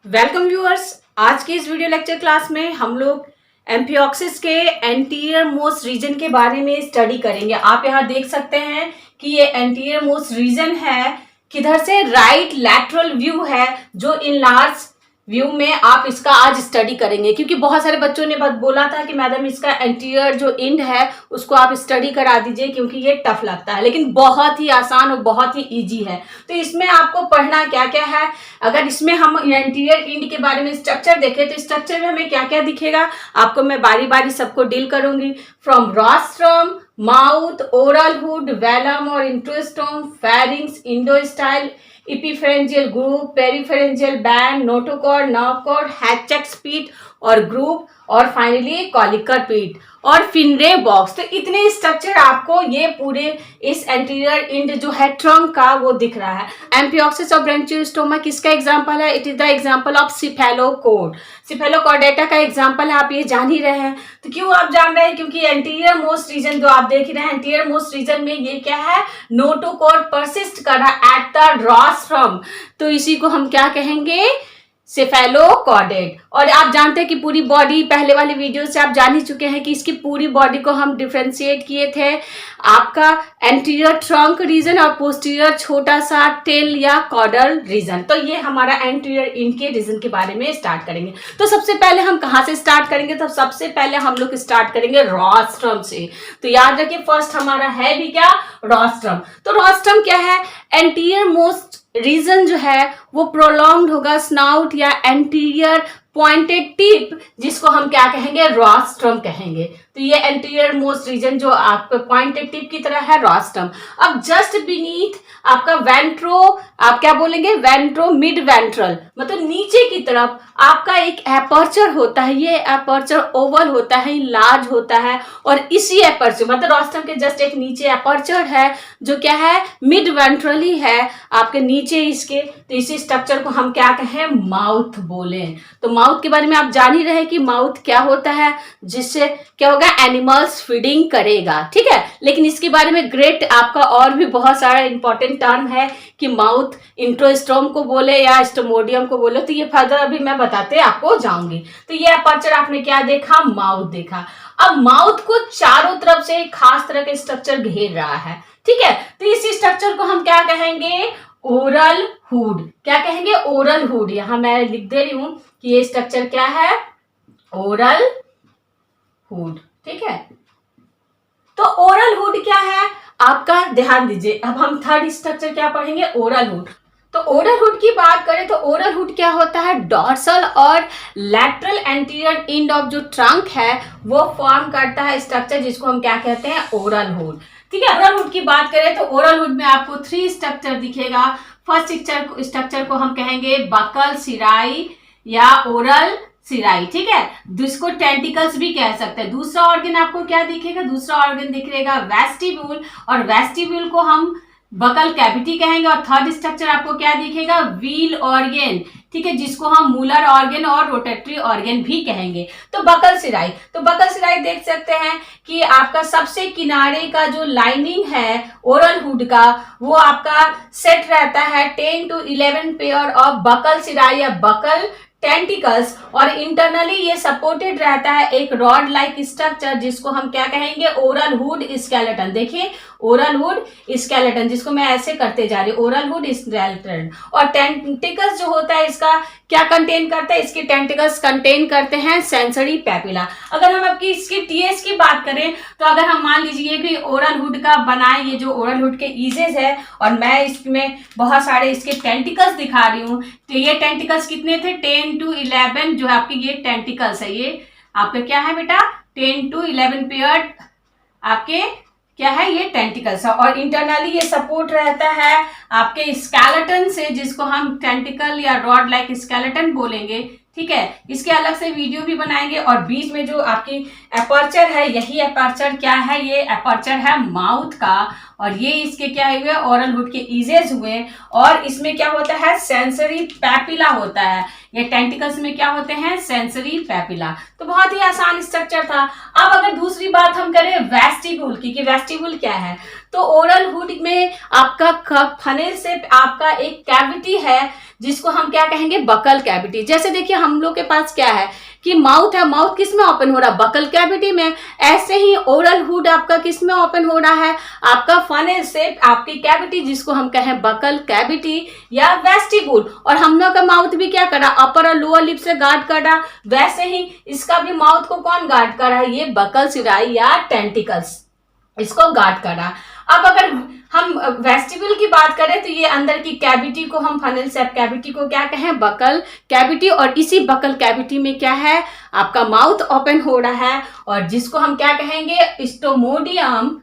Welcome viewers. आज के इस वीडियो लेक्चर क्लास में हम लोग एम्फियोक्सिस के एंटीरियर मोस्ट रीजन के बारे में स्टडी करेंगे। आप यहाँ देख सकते हैं कि ये एंटीरियर मोस्ट रीजन है, किधर से राइट लैटरल व्यू है, जो इन लार्ज व्यू में आप इसका आज स्टडी करेंगे। क्योंकि बहुत सारे बच्चों ने बोला था कि मैडम इसका एंटीरियर जो एंड है उसको आप स्टडी करा दीजिए क्योंकि ये टफ लगता है, लेकिन बहुत ही आसान और बहुत ही इजी है। तो इसमें आपको पढ़ना क्या क्या है। अगर इसमें हम एंटीरियर एंड के बारे में स्ट्रक्चर देखें तो स्ट्रक्चर में हमें क्या क्या दिखेगा, आपको मैं बारी बारी सबको डील करूंगी। From rostrum, mouth, oral hood, velum और enterostome, pharynx, endostyle, epipharyngeal group, peripharyngeal band, notochord, nerve cord, hatschek's pit और ग्रुप, और फाइनली कॉलिकर पीट और फिनरे बॉक्स। तो इतने स्ट्रक्चर आपको ये पूरे इस एंटीरियर एंड जो है ट्रंक का वो दिख रहा है। एम्फियोक्सिस और ब्रैंचियोस्टोमा किसका एग्जांपल है? It is the example of cephalochord. Cephalochordata का एग्जांपल है, आप ये जान ही रहे हैं। तो क्यों आप जान रहे हैं? क्योंकि एंटीरियर मोस्ट रीजन जो आप देख रहे हैं, एंटीरियर मोस्ट रीजन में ये क्या है, नोटोकॉर्ड परसिस्ट कर रहा एट द रॉस्ट्रम। तो इसी को हम क्या कहेंगे, सेफेलोकॉर्डेट। और आप जानते हैं कि पूरी बॉडी, पहले वाले वीडियो से आप जान ही चुके हैं कि इसकी पूरी बॉडी को हम डिफ्रेंशिएट किए थे, आपका एंटीरियर ट्रंक रीजन और पोस्टीरियर छोटा सा टेल या कॉर्डल रीजन। तो ये हमारा एंटीरियर इनके रीजन के बारे में स्टार्ट करेंगे। तो सबसे पहले हम कहाँ से स्टार्ट करेंगे? तो सबसे पहले हम लोग स्टार्ट करेंगे रॉस्ट्रम से। तो याद रखिए फर्स्ट हमारा है भी क्या, रॉस्ट्रम। तो रॉस्ट्रम क्या है? एंटीरियर मोस्ट रीजन जो है वो प्रोलॉन्ग्ड होगा स्नाउट या एंटीरियर पॉइंटेड टिप, जिसको हम क्या कहेंगे, रॉस्ट्रम कहेंगे। तो ये एंटीरियर मोस्ट रीजन जो आपके पॉइंटेड टिप की तरह है, रॉस्ट्रम। अब जस्ट बीनीथ आपका वेंट्रो, आप क्या बोलेंगे, वेंट्रो मिड वेंट्रल, मतलब नीचे की तरफ आपका एक एपर्चर होता है। ये एपर्चर ओवल होता है, लार्ज होता है, और इसी एपर्चर मतलब रॉस्ट्रम के जस्ट एक नीचे एपर्चर है जो क्या है, मिड वेंट्रली है आपके नीचे इसके। तो इसी स्ट्रक्चर को हम क्या कहें, माउथ बोले। तो माउथ के बारे में आप जान ही रहे कि माउथ क्या होता है, जिससे क्या होगा, एनिमल्स फीडिंग करेगा, ठीक है। लेकिन इसके बारे में ग्रेट आपका और भी बहुत सारा इंपॉर्टेंट टर्म है कि माउथ इंट्रोस्टोम को बोले या स्टोमोडियम को बोले। तो ये फर्दर अभी मैं बताते आपको जाऊंगी। तो ये अपर्चर आपने क्या देखा, माउथ देखा। अब माउथ को चारों तरफ से एक खास तरह के स्ट्रक्चर घेर रहा है, ठीक है। तो इसी स्ट्रक्चर को हम क्या कहेंगे, ओरल हुड। क्या कहेंगे, ओरल हुड। यहां मैं लिख दे रही हूं कि ये स्ट्रक्चर क्या है, ओरल हुड, ठीक है। तो ओरल हुड क्या है आपका, ध्यान दीजिए। अब हम थर्ड स्ट्रक्चर क्या पढ़ेंगे, ओरल हुड। तो ओरल हुड की बात करें तो ओरल हुड क्या होता है, डॉर्सल और लैटरल एंटीरियर एंड ऑफ जो ट्रंक है वो फॉर्म करता है स्ट्रक्चर, जिसको हम क्या कहते हैं, ओरल हुड, ठीक है। ओरल हुड की बात करें तो ओरल हुड में आपको 3 स्ट्रक्चर दिखेगा। फर्स्ट स्ट्रक्चर को हम कहेंगे बकल सिराई या ओरल सिराई, ठीक है। जिसको टेंटिकल्स भी कह सकते हैं। दूसरा ऑर्गन आपको क्या दिखेगा, दूसरा ऑर्गन दिखेगा वेस्टिब्यूल, और वेस्टिब्यूल को हम बकल कैविटी कहेंगे। और थर्ड स्ट्रक्चर आपको क्या दिखेगा, व्हील ऑर्गन, ठीक है, जिसको हम मूलर ऑर्गन और रोटेटरी ऑर्गन भी कहेंगे। तो बकल सिराई, तो बकल सिराई देख सकते हैं कि आपका सबसे किनारे का जो लाइनिंग है ओरल हुड का, वो आपका सेट रहता है 10 to 11 पेयर ऑफ बकल सिराई या बकल टेंटिकल्स, और इंटरनली ये सपोर्टेड रहता है एक रॉड लाइक स्ट्रक्चर, जिसको हम क्या कहेंगे, ओरल हुड स्केलेटन। देखिए ओरल हुड स्केलेटन, जिसको मैं ऐसे करते जा रही हूँ, ओरल हुड स्केलेटन। और टेंटिकल्स जो होता है इसका क्या कंटेन करता है, इसके टेंटिकल्स कंटेन करते हैं सेंसरी पैपिला। अगर हम आपकी इसकी टीएस की बात करें तो अगर हम मान लीजिए कि ओरल हुड का बनाए, ये जो ओरल हुड के ईजेस है और मैं इसमें बहुत सारे इसके टेंटिकल्स दिखा रही हूँ, तो ये टेंटिकल्स कितने थे, 10 to 11 जो आपके ये टेंटिकल्स है, ये आपका क्या है बेटा, 10 to 11 पेयर आपके क्या है, ये टेंटिकल्स है। और इंटरनली ये सपोर्ट रहता है आपके स्केलेटन से, जिसको हम टेंटिकल या रॉड लाइक स्केलेटन बोलेंगे, ठीक है। इसके अलग से वीडियो भी बनाएंगे। और बीच में जो आपकी एपर्चर है, यही एपर्चर क्या है, ये एपर्चर है माउथ का, और ये इसके क्या हुए, ओरल हुड के ईजेस हुए। और इसमें क्या होता है, सेंसरी पैपिला होता है। ये टेंटिकल्स में क्या होते हैं, सेंसरी पैपिला। तो बहुत ही आसान स्ट्रक्चर था। अब अगर दूसरी बात हम करें वेस्टिब्यूल की, कि वेस्टिब्यूल क्या है, तो ओरल हुड में आपका फनेल से आपका एक कैविटी है जिसको हम क्या कहेंगे, बकल कैविटी। जैसे देखिए हम लोग के पास क्या है कि माउथ है, माउथ किस में ओपन हो रहा है, बकल कैविटी में। ऐसे ही ओरल हुड आपका किस में ओपन हो रहा है, आपका फनेल से आपकी कैविटी जिसको हम कहें बकल कैविटी या वेस्टिब्यूल। और हम लोग का माउथ भी क्या कर रहा, अपर और लोअर लिप से गार्ड कर रहा, वैसे ही इसका भी माउथ को कौन गार्ड कर रहा है, ये बकल सिराई या टेंटिकल्स इसको गार्ड कर रहा। अब अगर हम वेस्टिब्यूल की बात करें तो ये अंदर की कैविटी को हम फनेल सेप कैविटी को क्या कहें, बकल कैविटी। और इसी बकल कैविटी में क्या है, आपका माउथ ओपन हो रहा है और जिसको हम क्या कहेंगे, स्टोमोडियम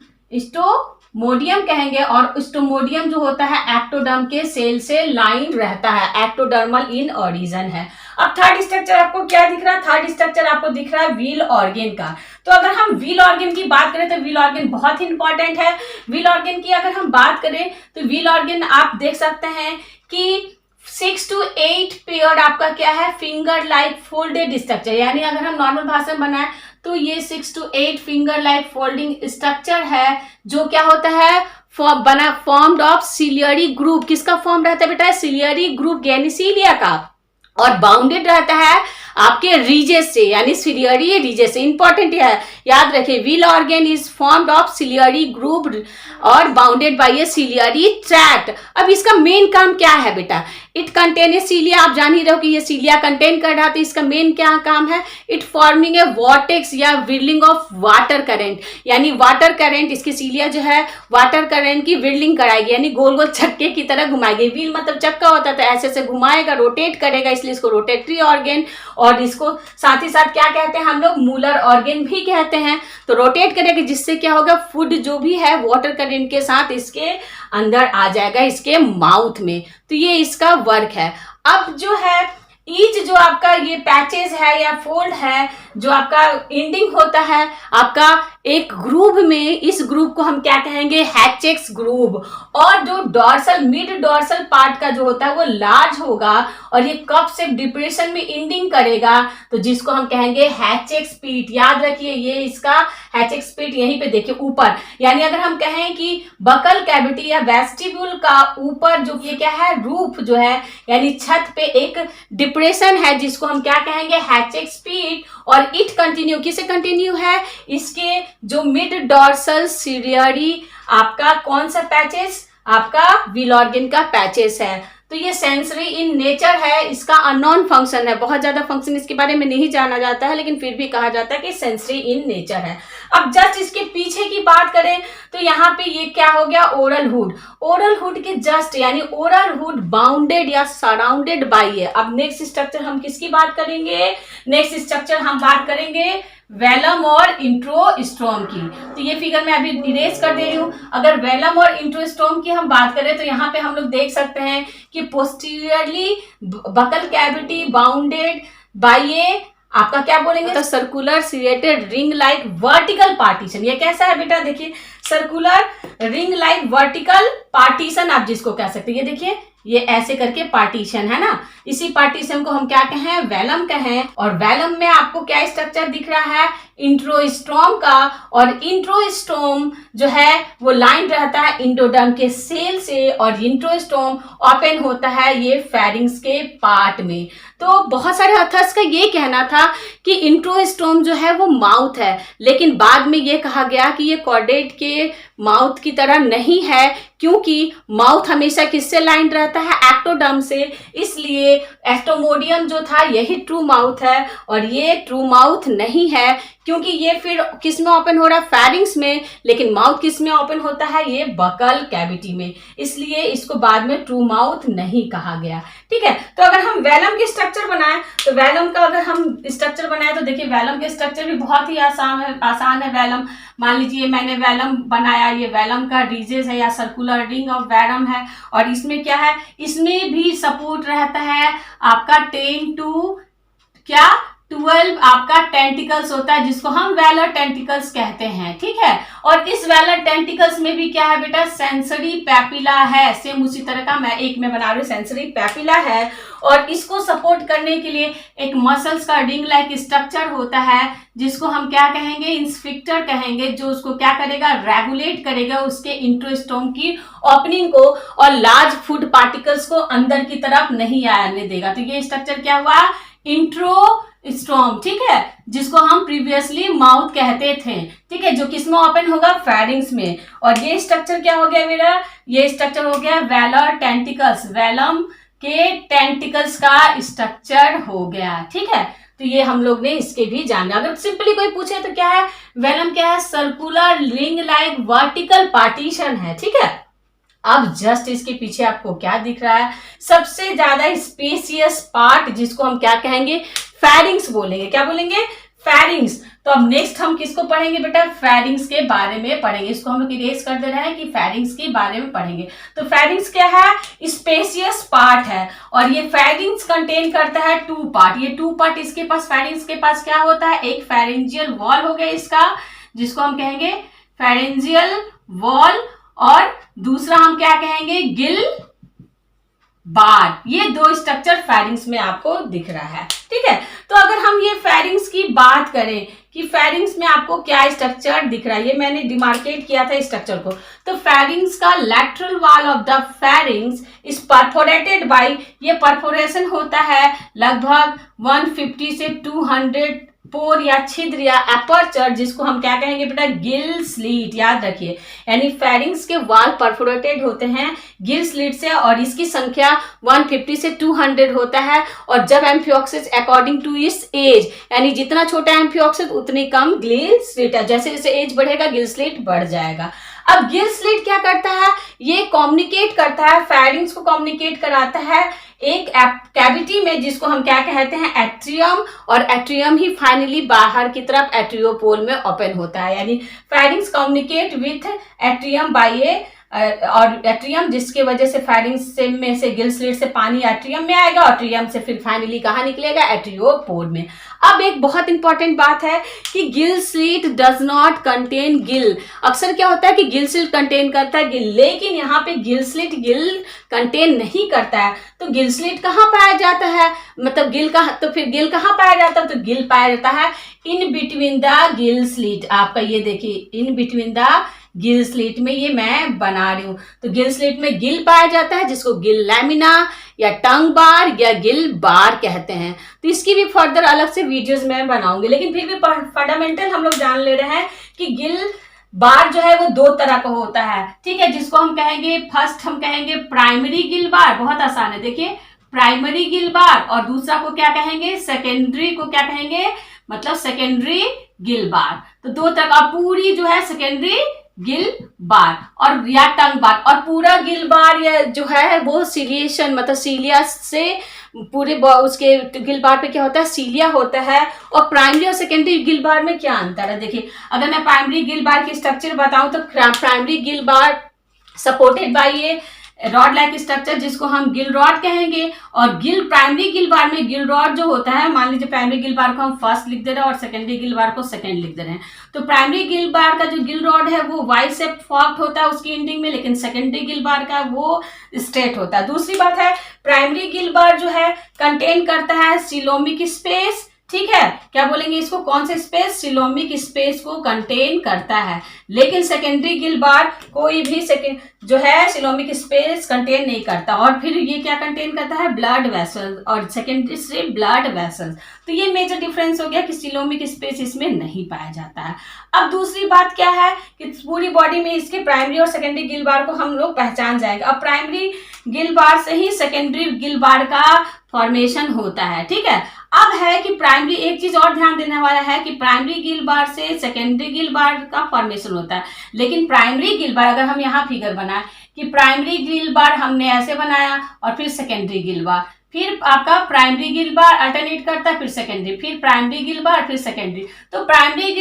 कहेंगे। और स्टोमोडियम जो होता है एक्टोडर्म के सेल से लाइन रहता है, एक्टोडर्मल इन ओरिजिन है। अब थर्ड स्ट्रक्चर आपको क्या दिख रहा है, थर्ड स्ट्रक्चर आपको दिख रहा है व्हील ऑर्गन का। तो अगर हम व्हील ऑर्गन की बात करें तो व्हील ऑर्गन बहुत ही इंपॉर्टेंट है। व्हील ऑर्गन की अगर हम बात करें तो व्हील ऑर्गन आप देख सकते हैं कि 6 to 8 पेयर आपका क्या है, फिंगर लाइक फोल्डेड स्ट्रक्चर। यानी अगर हम नॉर्मल भाषा में बनाए तो ये 6 to 8 finger like folding structure है जो क्या होता है, फॉर्म्ड ऑफ सिलियरी ग्रुप। किसका फॉर्म रहता है बेटा, सिलियरी ग्रुप यानी सीलिया का। और बाउंडेड रहता है आपके रीजेस से, यानी सिलियरी रीजेस से। इंपॉर्टेंट है, याद रखिए, wheel organ is formed of ciliary group और bounded by a ciliary tract. अब इसका मेन काम क्या है बेटा, इट कंटेन ए सीलिया। आप जान ही रहो कि ये सीलिया कंटेन कर रहा, तो इसका मेन क्या काम है, इट फॉर्मिंग ए वॉर्टेक्स या विरलिंग ऑफ वाटर करंट। यानी वाटर करंट, इसकी सीलिया जो है वाटर करंट की विरलिंग कराएगी, यानी गोल गोल चक्के की तरह घुमाएगी। व्हील मतलब चक्का होता है, तो ऐसे से घुमाएगा, रोटेट करेगा, इसलिए इसको रोटेटरी ऑर्गन। और इसको साथ ही साथ क्या कहते हैं हम लोग, मूलर ऑर्गन भी कहते हैं। तो रोटेट करेगा जिससे क्या होगा, फूड जो भी है वाटर करंट के साथ इसके अंदर आ जाएगा, इसके माउथ में। तो ये इसका वर्क है। अब जो है ईच जो आपका ये पैचेस है या फोल्ड है, जो आपका एंडिंग होता है आपका एक ग्रूव में, इस ग्रूव को हम क्या कहेंगे, हैचेक्स ग्रूव। और जो डॉर्सल मिड डॉर्सल पार्ट का जो होता है वो लार्ज होगा और ये कप से डिप्रेशन में एंडिंग करेगा, तो जिसको हम कहेंगे हैचेक्स पीट। याद रखिए ये इसका हैचेक्स पीट यहीं पे देखिए ऊपर। यानी अगर हम कहें कि बकल कैविटी या वेस्टिब्यूल का ऊपर जो ये क्या है, रूफ जो है यानी छत पे एक डिप्रेशन है जिसको हम क्या कहेंगे, हैचेक्स पीट। और इट कंटिन्यू, किसे कंटिन्यू है, इसके जो मिड डॉर्सल सिलियरी आपका कौन सा पैचेस, आपका व्हील ऑर्गन का पैचेस है। तो ये सेंसरी इन नेचर है, इसका अननोन फंक्शन है, बहुत ज्यादा फंक्शन इसके बारे में नहीं जाना जाता है, लेकिन फिर भी कहा जाता है कि सेंसरी इन नेचर है। अब जस्ट इसके पीछे की बात करें तो यहाँ पे ये क्या हो गया, ओरल हुड। ओरल हुड के जस्ट यानी ओरल हुड बाउंडेड या सराउंडेड बाय है। अब नेक्स्ट स्ट्रक्चर हम किसकी बात करेंगे, नेक्स्ट स्ट्रक्चर हम बात करेंगे वेलम और इंट्रोस्टोम की। तो ये फिगर मैं अभी इरेज कर दे रही हूँ। अगर वेलम और इंट्रोस्टोम की हम बात करें तो यहाँ पे हम लोग देख सकते हैं कि posteriorly buccal cavity bounded by ये आपका क्या बोलेंगे, तो circular chelated ring like vertical partition. ये कैसा है बेटा, देखिए circular ring like vertical partition आप जिसको कह सकते हैं। ये देखिए ये ऐसे करके पार्टीशन है ना, इसी पार्टीशन को हम क्या कहें, वेलम कहें। और वेलम में आपको क्या स्ट्रक्चर दिख रहा है, इंट्रोस्टोम का। और इंट्रोस्टोम जो है वो लाइन रहता है इंडोडर्म के सेल से और इंट्रोस्टोम ओपन होता है ये फेरिंग्स के पार्ट में। तो बहुत सारे ऑथर्स का ये कहना था कि इंट्रोस्टोम जो है वो माउथ है, लेकिन बाद में ये कहा गया कि ये कॉर्डेट के माउथ की तरह नहीं है, क्योंकि माउथ हमेशा किससे लाइन रहता है, एक्टोडर्म से। इसलिए एस्टोमोडियम जो था यही ट्रू माउथ है और ये ट्रू माउथ नहीं है, क्योंकि ये फिर किस में ओपन हो रहा है, फेरिंग्स में। लेकिन माउथ किस में ओपन होता है, ये बकल कैविटी में, इसलिए इसको बाद में ट्रू माउथ नहीं कहा गया। ठीक है, तो अगर हम वेलम के स्ट्रक्चर बनाए तो वेलम का अगर हम स्ट्रक्चर बनाए तो देखिए वेलम के स्ट्रक्चर भी बहुत ही आसान है वेलम। मान लीजिए मैंने वेलम बनाया, ये वेलम का रीजेस है या सर्कुलर रिंग ऑफ वेलम है। और इसमें क्या है, इसमें भी सपोर्ट रहता है आपका 10 to 12 आपका टेंटिकल्स होता है जिसको हम वेलर टेंटिकल्स कहते हैं, ठीक है। और इस वेलर टेंटिकल्स में भी क्या है बेटा, सेंसरी पैपिला है। सेम उसी तरह का मैं बना रही हूँ, सेंसरी पैपिला है। और इसको सपोर्ट करने के लिए एक मसल्स का रिंग लाइक स्ट्रक्चर होता है जिसको हम क्या कहेंगे, इंस्फिक्टर कहेंगे, जो उसको क्या करेगा, रेगुलेट करेगा उसके इंट्रोस्टोम की ओपनिंग को और लार्ज फूड पार्टिकल्स को अंदर की तरफ नहीं आने देगा। तो ये स्ट्रक्चर क्या हुआ, इंट्रोस्टोम, ठीक है, जिसको हम प्रीवियसली माउथ कहते थे, ठीक है, जो किसमें ओपन होगा, फेरिंग्स में। और ये स्ट्रक्चर क्या हो गया मेरा, ये स्ट्रक्चर हो गया वेलर टेंटिकल्स, वेलम के टेंटिकल्स का स्ट्रक्चर हो गया, ठीक है। तो ये हम लोग ने इसके भी जाना। अगर सिंपली कोई पूछे तो क्या है, वेलम क्या है, circular ring like vertical partition है, ठीक है। अब जस्ट इसके पीछे आपको क्या दिख रहा है, सबसे ज्यादा स्पेसियस पार्ट जिसको हम क्या कहेंगे, फेरिंग्स बोलेंगे। क्या बोलेंगे, फेरिंग्स। तो अब नेक्स्ट हम किसको पढ़ेंगे बेटा, फेरिंग्स के बारे में पढ़ेंगे। इसको हम लोग इरेज कर दे रहे हैं कि फेरिंग्स के बारे में पढ़ेंगे। तो फेरिंग्स क्या है, स्पेसियस पार्ट है। और ये फेरिंग्स कंटेन करता है 2 पार्ट। ये 2 पार्ट इसके पास, फेरिंग्स के पास क्या होता है, एक फेरेंजियल वॉल हो गया इसका, जिसको हम कहेंगे फेरेंजियल वॉल, और दूसरा हम क्या कहेंगे, गिल बार। ये 2 स्ट्रक्चर फेरिंग्स में आपको दिख रहा है, ठीक है। तो अगर हम ये फेरिंग्स की बात करें कि फेरिंग्स में आपको क्या स्ट्रक्चर दिख रहा है, ये मैंने डिमार्केट किया था स्ट्रक्चर को। तो फेरिंग्स का lateral wall of the pharynx is perforated by, ये परफोरेशन होता है लगभग 150 से 200 पोर या छिद्र या एपर्चर, जिसको हम क्या कहेंगे बेटा, गिल स्लीट, याद रखिए। यानी फेरिंग्स के वाल परफोरेटेड होते हैं गिल स्लीट से, और इसकी संख्या 150 से 200 होता है। और जब एम्फियोक्सिस अकॉर्डिंग टू इस एज, यानी जितना छोटा एम्फियोक्सिस उतनी कम गिल स्लीट है। जैसे जैसे एज बढ़ेगा गिल स्लीट बढ़ जाएगा। अब गिल स्लीट क्या करता है, ये कम्युनिकेट करता है, फेरिंग्स को कम्युनिकेट कराता है एक कैविटी में, जिसको हम क्या कहते हैं, एट्रियम। और एट्रियम ही फाइनली बाहर की तरफ एट्रियोपोल में ओपन होता है। यानी pharynx communicate with atrium by a, और एट्रियम, जिसके वजह से फेरिंग्स में से गिल स्लिट से पानी एट्रियम में आएगा, एट्रियम से फिर फाइनली कहाँ निकलेगा, एट्रियोपोल में। अब एक बहुत इंपॉर्टेंट बात है कि Gill slit does not contain Gill. अक्सर क्या होता है कि गिल स्लिट कंटेन करता है गिल, लेकिन यहाँ पे गिल स्लिट गिल कंटेन नहीं करता है। तो गिल स्लिट कहाँ पाया जाता है, मतलब गिल कहाँ, तो फिर गिल कहाँ पाया जाता है, तो गिल पाया जाता है in between the Gill slit. आपका ये देखिए, in between the Gill slit में ये मैं बना रही हूं। तो गिल स्लिट में गिल पाया जाता है, जिसको गिल लैमिना या टंग बार या गिल बार कहते हैं। तो इसकी भी फर्दर अलग से वीडियोस मैं बनाऊंगी, लेकिन फिर भी फंडामेंटल हम लोग जान ले रहे हैं कि गिल बार जो है वो 2 तरह का होता है, ठीक है, जिसको हम कहेंगे, फर्स्ट हम कहेंगे प्राइमरी गिल बार, बहुत आसान है, देखिए प्राइमरी गिल बार, और दूसरा को क्या कहेंगे, सेकेंडरी को क्या कहेंगे, मतलब सेकेंडरी गिल बार। तो 2 तरह का, पूरी जो है सेकेंडरी गिल बार और या टंग बार, और पूरा गिल बार या जो है वो सीलिएशन, मतलब सीलिया से पूरे उसके गिल बार पे क्या होता है, सीलिया होता है। और प्राइमरी और सेकेंडरी गिल बार में क्या अंतर है, देखिए अगर मैं प्राइमरी गिल बार की स्ट्रक्चर बताऊं तो primary Gill bar supported by ये रॉड लाइक स्ट्रक्चर, जिसको हम गिल रॉड कहेंगे। और गिल प्राइमरी गिल बार में गिल रॉड जो होता है, मान लीजिए प्राइमरी गिल बार को हम फर्स्ट लिख दे रहे हैं और सेकेंडरी गिल बार को सेकेंड लिख दे रहे हैं, तो प्राइमरी गिल बार का जो गिल रॉड है वो वाई शेप फॉर्क्ड होता है उसकी एंडिंग में, लेकिन सेकेंडरी गिल बार का वो स्ट्रेट होता है। दूसरी बात है, प्राइमरी गिल बार जो है कंटेन करता है सिलोमिक स्पेस, ठीक है, क्या बोलेंगे इसको, कौन से स्पेस, सिलोमिक स्पेस को कंटेन करता है। लेकिन सेकेंडरी गिल बार कोई भी जो है सिलोमिक स्पेस कंटेन नहीं करता। और फिर ये क्या कंटेन करता है, ब्लड वेसल्स, और सेकेंडरी से ब्लड वेसल्स। तो ये मेजर डिफरेंस हो गया कि सिलोमिक स्पेस इसमें नहीं पाया जाता है। अब दूसरी बात क्या है कि पूरी बॉडी में इसके प्राइमरी और सेकेंडरी गिल बार को हम लोग पहचान जाएंगे। अब प्राइमरी गिल बार से ही सेकेंडरी गिल बार का फॉर्मेशन होता है, ठीक है। अब है कि प्राइमरी, एक चीज और ध्यान देने वाला है कि प्राइमरी गिल बार से सेकेंडरी गिल बार का फॉर्मेशन होता है, लेकिन प्राइमरी गिल बार, अगर हम यहाँ फिगर बनाए कि प्राइमरी गिल बार हमने ऐसे बनाया और फिर सेकेंडरी गिल बार, फिर आपका प्राइमरी गिल बार अल्टरनेट करता है, फिर सेकेंडरी, फिर प्राइमरी गिल बार, फिर सेकेंडरी। तो प्राइमरी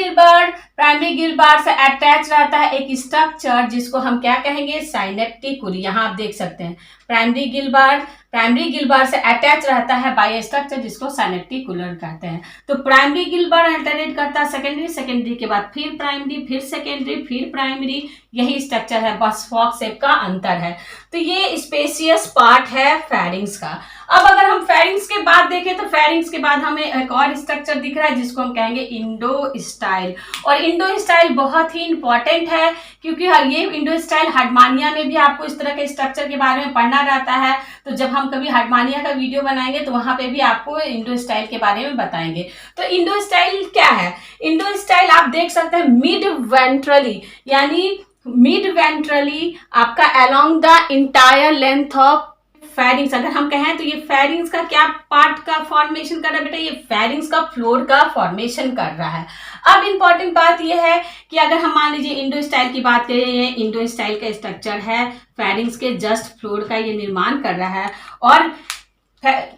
गिल बार से अटैच रहता है एक स्ट्रक्चर जिसको हम क्या कहेंगे, साइनेप्टिक कुली। यहाँ आप देख सकते हैं प्राइमरी गिल बार प्राइमरी गिलबार से अटैच रहता है बाय स्ट्रक्चर जिसको साइनेप्टिकुलर कहते हैं। तो प्राइमरी गिलबार अल्टरनेट करता है सेकेंडरी, सेकेंडरी के बाद फिर प्राइमरी, फिर सेकेंडरी, फिर प्राइमरी, यही स्ट्रक्चर है, बस फॉक शेप का अंतर है। तो ये स्पेशियस पार्ट है फेरिंग्स का। अब अगर हम फेरिंग्स के बाद देखें तो फेरिंग्स के बाद हमें एक और स्ट्रक्चर दिख रहा है जिसको हम कहेंगे इंडोस्टाइल। और इंडोस्टाइल बहुत ही इंपॉर्टेंट है क्योंकि ये इंडोस्टाइल हार्डमानिया में भी आपको इस तरह के स्ट्रक्चर के बारे में पढ़ना रहता है। तो जब हम कभी हार्डमानिया का वीडियो बनाएंगे तो वहां पे भी आपको इंडोस्टाइल के बारे में बताएंगे। तो इंडोस्टाइल क्या है? इंडोस्टाइल आप देख सकते हैं मिड वेंट्रली, यानी मिड वेंट्रली आपका along the entire length of pharynx. अगर हम कहें तो ये फेरिंग्स का क्या पार्ट का फॉर्मेशन कर रहा है बेटा? ये फेरिंग्स का फ्लोर का फॉर्मेशन कर रहा है। अब इंपॉर्टेंट बात ये है कि अगर हम मान लीजिए इंडोस्टाइल की बात करें, ये इंडोस्टाइल का स्ट्रक्चर है, फेरिंग्स के जस्ट फ्लोर का ये निर्माण कर रहा है। और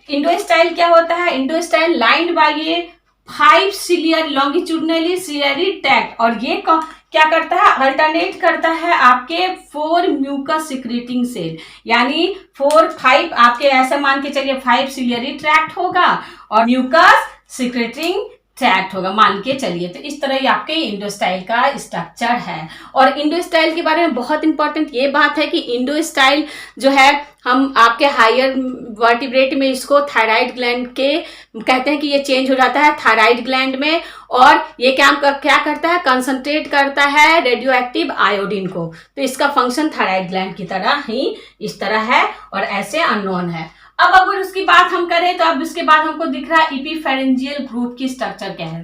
इंडोस्टाइल क्या होता है? इंडोस्टाइल लाइंड बाय ये 5 सिलियर लॉन्गिट्यूडनली सिलियरी ट्रैक्ट, और ये क्या करता है? अल्टरनेट करता है आपके 4 म्यूकस सिक्रेटिंग सेल, यानी 5 आपके ऐसा मान के चलिए 5 सिलियरी ट्रैक्ट होगा और म्यूकस सिक्रेटिंग ट्रैक्ट होगा, मान के चलिए। तो इस तरह ही आपके इंडोस्टाइल का स्ट्रक्चर है। और इंडोस्टाइल के बारे में बहुत इंपॉर्टेंट ये बात है कि इंडोस्टाइल जो है हम आपके हायर वर्टिब्रेट में इसको थायराइड ग्लैंड के कहते हैं कि ये चेंज हो जाता है थायराइड ग्लैंड में, और ये क्या करता है? कंसंट्रेट करता है रेडियो एक्टिव आयोडीन को। तो इसका फंक्शन थायराइड ग्लैंड की तरह ही इस तरह है और ऐसे अननोन है। अब अगर उसकी बात हम करें तो अब उसके बाद हमको दिख रहा है इपीफेरेंजियल ग्रुप की स्ट्रक्चर क्या है।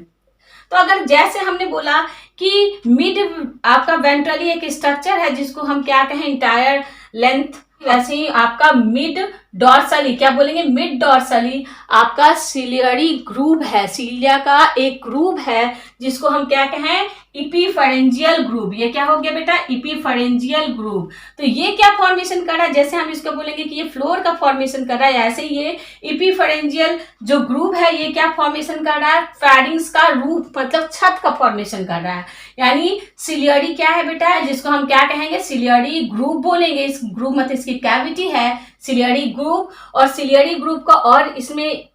तो अगर जैसे हमने बोला कि मिड आपका वेंट्रली एक स्ट्रक्चर है जिसको हम क्या कहें? इंटायर लेंथ, वैसे ही आपका मिड डॉर्सली, क्या बोलेंगे? मिड डॉर्सली आपका सिलियरी ग्रूव है, सिलिया का एक ग्रूव है जिसको हम क्या कहें? इपीफेरेंजियल ग्रूव। ये क्या हो गया बेटा? इपीफेरेंजियल ग्रूव। तो ये क्या फॉर्मेशन कर रहा है? जैसे हम इसको बोलेंगे कि ये फ्लोर का फॉर्मेशन कर रहा है, ऐसे ही ये इपीफेरेंजियल जो ग्रूव है ये क्या फॉर्मेशन कर रहा है? फेरिंग्स का रूफ मतलब छत का फॉर्मेशन कर रहा है। यानी सिलियरी क्या है बेटा? जिसको हम क्या कहेंगे? सिलियरी ग्रूव बोलेंगे। इस ग्रूव मतलब इसकी कैविटी है सिलियरी ग्रूव। और सिलियरी ग्रूव का और इसमें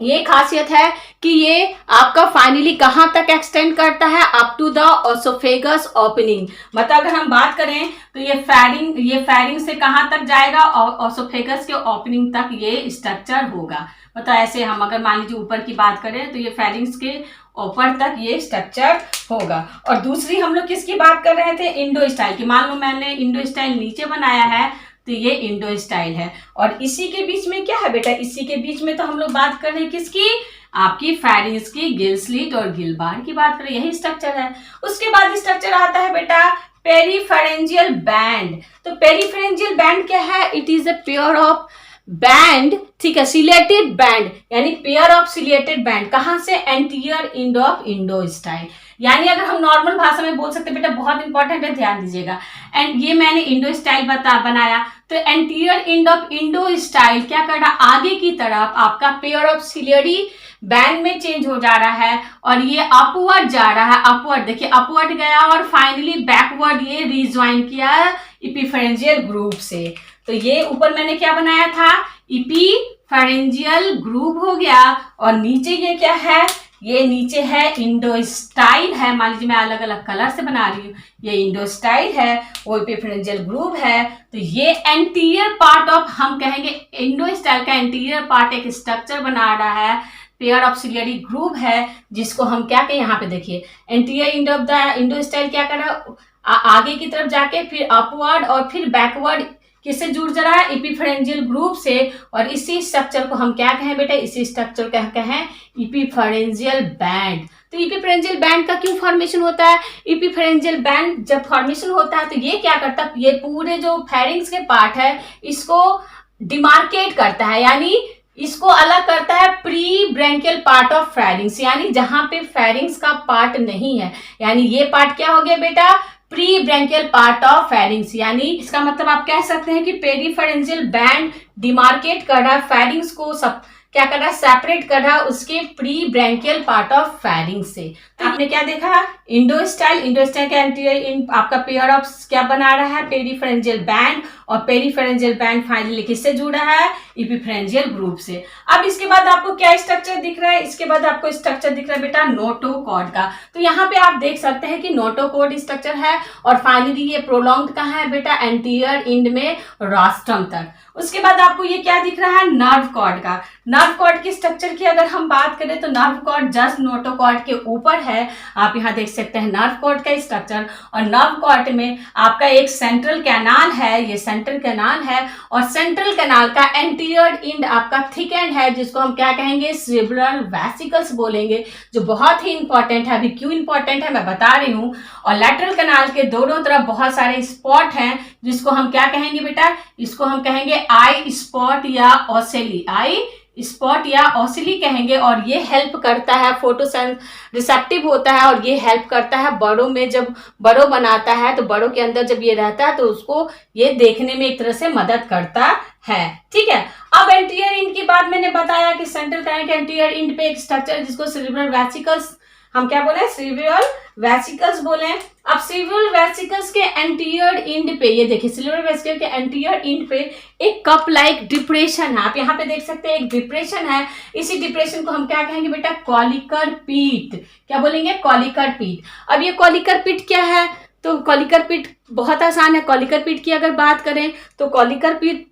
ये खासियत है कि ये आपका फाइनली कहां तक एक्सटेंड करता है? Up to the oesophagus opening. मतलब अगर हम बात करें तो ये फेरिंग से कहां तक जाएगा? ओसोफेगस के ओपनिंग तक ये स्ट्रक्चर होगा। मतलब ऐसे हम अगर मान लीजिए ऊपर की बात करें तो ये फेरिंग्स के ऊपर तक ये स्ट्रक्चर होगा। और दूसरी हम लोग किसकी बात कर रहे थे? इंडोस्टाइल की। मान लो मैंने इंडोस्टाइल नीचे बनाया है तो ये इंडोस्टाइल है। और इसी के बीच में क्या है बेटा? इसी के बीच में तो हम लोग बात कर रहे हैं किसकी? आपकी फेरिंग्स की, गिल स्लिट और गिलबार की बात करें, यही स्ट्रक्चर है। उसके बाद स्ट्रक्चर आता है बेटा पेरीफेरेंजियल बैंड। तो पेरीफेरेंजियल बैंड क्या है? It is a pair of band, ठीक है, सिलेटेड बैंड, यानी पेयर ऑफ सिलेटेड बैंड। कहां से? Anterior end of endostyle. यानी अगर हम नॉर्मल भाषा में बोल सकते बेटा, बहुत इंपॉर्टेंट है, ध्यान दीजिएगा। एंड ये मैंने इंडोस्टाइल बनाया तो एंटीरियर एंड ऑफ इंडोस्टाइल क्या कर रहा? आगे की तरफ आपका पेयर ऑफ सिलियरी बैंड में चेंज हो जा रहा है और ये अपवर्ड जा रहा है। अपवर्ड देखिए, अपवर्ड गया और फाइनली बैकवर्ड ये रिज्वाइन किया इपीफेरेंजियल ग्रुप से। तो ये ऊपर मैंने क्या बनाया था? इपीफेरेंजियल ग्रुप हो गया। और नीचे ये क्या है? ये नीचे है इंडोस्टाइल है। मान लीजिए मैं अलग अलग कलर से बना रही हूँ। ये इंडोस्टाइल है, वो इपीफेरेंजियल ग्रुप है। तो ये एंटीरियर पार्ट ऑफ, हम कहेंगे इंडोस्टाइल का एंटीरियर पार्ट एक स्ट्रक्चर बना रहा है, पेयर ऑफ सिलियरी ग्रुप है, जिसको हम क्या कहें? यहाँ पे देखिए एंटीरियर एंड ऑफ द इंडोस्टाइल क्या कर रहा है? आगे की तरफ जाके फिर अपवर्ड और फिर बैकवर्ड किससे जुड़ जा रहा है? इपीफेरेंजियल ग्रुप से। और इसी स्ट्रक्चर को हम क्या कहें बेटा? इसी स्ट्रक्चर को कहें इपीफेरेंजियल बैंड। तो इपीफेरेंजियल बैंड का क्यों फॉर्मेशन होता है? इपीफेरेंजियल बैंड जब फॉर्मेशन होता है तो ये क्या करता है? ये पूरे जो फेरिंग्स के पार्ट है इसको डिमार्केट करता है, यानी इसको अलग करता है pre branchial part of pharynx, यानी जहां पे फेरिंग्स का पार्ट नहीं है। यानी ये पार्ट क्या हो गया बेटा? Pre branchial part of pharynx. यानी इसका मतलब आप कह सकते हैं कि पेरीफेरेंजियल बैंड डिमार्केट कर रहा है फेरिंग्स को, सब क्या कर रहा है, सेपरेट कर रहा है उसके pre branchial part of pharynx से। तो आपने क्या देखा, इंडोस्टाइल के एंटीरियर आपका पेयर ऑफ क्या बना रहा है, पेरीफेरेंजियल बैंड, और पेरीफेरेंजियल बैंड फाइनली किससे जुड़ा है, इपिफेरेंजियल ग्रुप से। अब इसके बाद आपको क्या स्ट्रक्चर दिख रहा है, इसके बाद आपको स्ट्रक्चर दिख रहा है बेटा नोटोकॉर्ड का। तो यहाँ पे आप देख सकते हैं कि नोटोकॉर्ड स्ट्रक्चर है, और फाइनली ये प्रोलॉन्ग्ड कहाँ है बेटा, एंटीरियर इंड में रोस्ट्रम तक। उसके बाद आपको ये क्या दिख रहा है, नर्व कॉर्ड का। नर्व कॉर्ड की स्ट्रक्चर की अगर हम बात करें तो नर्व कॉर्ड जस्ट नोटोकॉर्ड के ऊपर है। आप यहाँ देख सकते हैं नर्व कॉर्ड का स्ट्रक्चर, और नर्व कॉर्ड में आपका एक सेंट्रल कैनाल है, ये सेंट्रल कैनाल है, और सेंट्रल कैनाल का एंटीरियर इंड आपका थिक एंड है, जिसको हम क्या कहेंगे, सेरेब्रल वेसिकल्स बोलेंगे, जो बहुत ही इंपॉर्टेंट है। अभी क्यों इंपॉर्टेंट है मैं बता रही हूँ। और लैटरल कैनाल के दोनों तरफ बहुत सारे स्पॉट हैं, जिसको हम क्या कहेंगे बेटा, इसको हम कहेंगे आई स्पॉट या ओसेली, आई स्पॉट या ओसिली कहेंगे। और ये हेल्प करता है, फोटोसेंस रिसेप्टिव होता है, और ये हेल्प करता है बड़ों में, जब बड़ों बनाता है तो बड़ों के अंदर जब ये रहता है तो उसको ये देखने में एक तरह से मदद करता है। ठीक है, अब एंटीरियर इंड की बात मैंने बताया कि सेंट्रल कैनाल के एंटीरियर इंड पे एक स्ट्रक्चर जिसको सेरेब्रल वेसिकल्स हम क्या बोले, सेरेब्रल वेसिकल्स बोले। अब सेरेब्रल वेसिकल्स के एंटीरियर इंड पे ये देखिए, सेरेब्रल वेसिकल के एंटीरियर इंड पे एक कप लाइक डिप्रेशन है। आप यहाँ पे देख सकते हैं एक डिप्रेशन है। इसी डिप्रेशन को हम क्या कहेंगे बेटा, कॉलिकर पीट। क्या बोलेंगे, कॉलिकर पीट। अब ये कॉलिकर पीट क्या है, तो कॉलिकर पीट बहुत आसान है। कॉलिकर पीट की अगर बात करें तो कॉलिकर पीट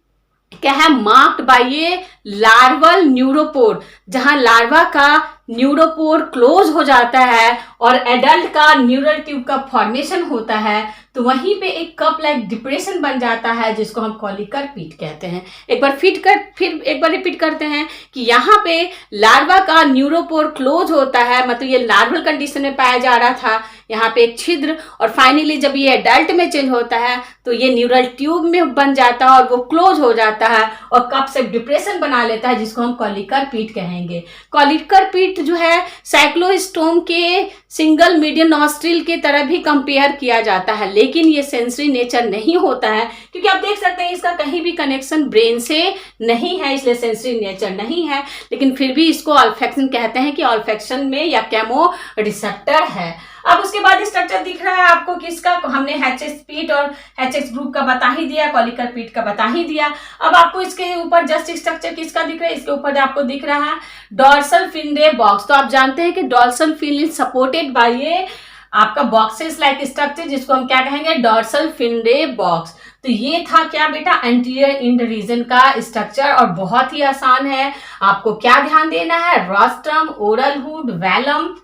क्या है, मार्क्ड बाय ये लार्वल न्यूरोपोर, जहां लार्वा का न्यूरोपोर क्लोज हो जाता है और एडल्ट का न्यूरल ट्यूब का फॉर्मेशन होता है, तो वहीं पे एक कप लाइक डिप्रेशन बन जाता है, जिसको हम कॉलिकर पीट कहते हैं। एक बार रिपीट करते हैं कि यहाँ पे लार्वा का न्यूरोपोर क्लोज होता है, मतलब ये लार्वल कंडीशन में पाया जा रहा था, यहाँ पे एक छिद्र, और फाइनली जब ये एडल्ट में चेंज होता है तो ये न्यूरल ट्यूब में बन जाता है और वो क्लोज हो जाता है और कप से डिप्रेशन बना लेता है, जिसको हम कॉलिकर पीट कहेंगे। कॉलिकर पीट जो है साइक्लोस्टोम के सिंगल मीडियन नॉस्ट्रिल के तरह भी कंपेयर किया जाता है, लेकिन ये सेंसरी नेचर नहीं होता है, क्योंकि आप देख सकते हैं इसका कहीं भी कनेक्शन ब्रेन से नहीं है, इसलिए सेंसरी नेचर नहीं है। लेकिन फिर भी इसको ऑल्फैक्शन कहते हैं कि ऑल्फैक्शन में या केमो रिसेप्टर है। अब उसके बाद स्ट्रक्चर दिख रहा है आपको किसका, हमने एचएस पीट और एचएक्स ग्रुप का बता ही दिया, कॉलिकर पीट का बता ही दिया। अब आपको इसके ऊपर जस्ट स्ट्रक्चर किसका दिख रहा है, इसके ऊपर आपको दिख रहा है डॉर्सल फिनरे बॉक्स। तो आप जानते हैं कि dorsal fin is supported by ये आपका बॉक्सेस लाइक स्ट्रक्चर, जिसको हम क्या कहेंगे, डॉर्सल फिनरे बॉक्स। तो ये था क्या बेटा, एंटीरियर इंड रीजन का स्ट्रक्चर, और बहुत ही आसान है। आपको क्या ध्यान देना है, rostrum, oral hood, velum,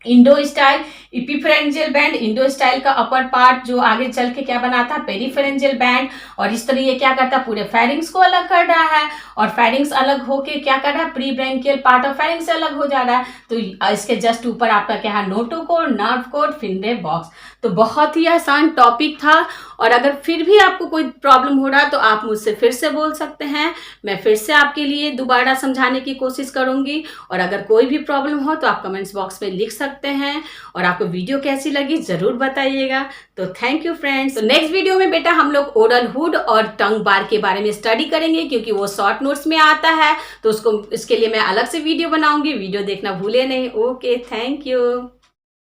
endostyle, epipharyngeal band. Endostyle का अपर पार्ट जो आगे चल के क्या बनाता है, पेरीफेरेंजियल बैंड, और इस तरह ये क्या करता है, पूरे फेरिंग्स को अलग कर रहा है, और फेरिंग्स अलग होके क्या कर रहा है, pre branchial part of pharynx से अलग हो जा रहा है। तो इसके जस्ट ऊपर आपका क्या है, नोटोकॉर्ड, नर्व कॉर्ड, फिनरे बॉक्स। तो बहुत ही आसान टॉपिक था, और अगर फिर भी आपको कोई प्रॉब्लम हो रहा तो आप मुझसे फिर से बोल सकते हैं, मैं फिर से आपके लिए दोबारा समझाने की कोशिश करूंगी। और अगर कोई भी प्रॉब्लम हो तो आप कमेंट्स बॉक्स में लिख सकते हैं, और आपको वीडियो कैसी लगी जरूर बताइएगा। तो थैंक यू फ्रेंड्स। तो नेक्स्ट वीडियो में बेटा हम लोग ओरल हुड और टंग बार के बारे में स्टडी करेंगे, क्योंकि वो शॉर्ट नोट्स में आता है, तो उसको इसके लिए मैं अलग से वीडियो बनाऊंगी। वीडियो देखना भूले नहीं। Okay, thank you.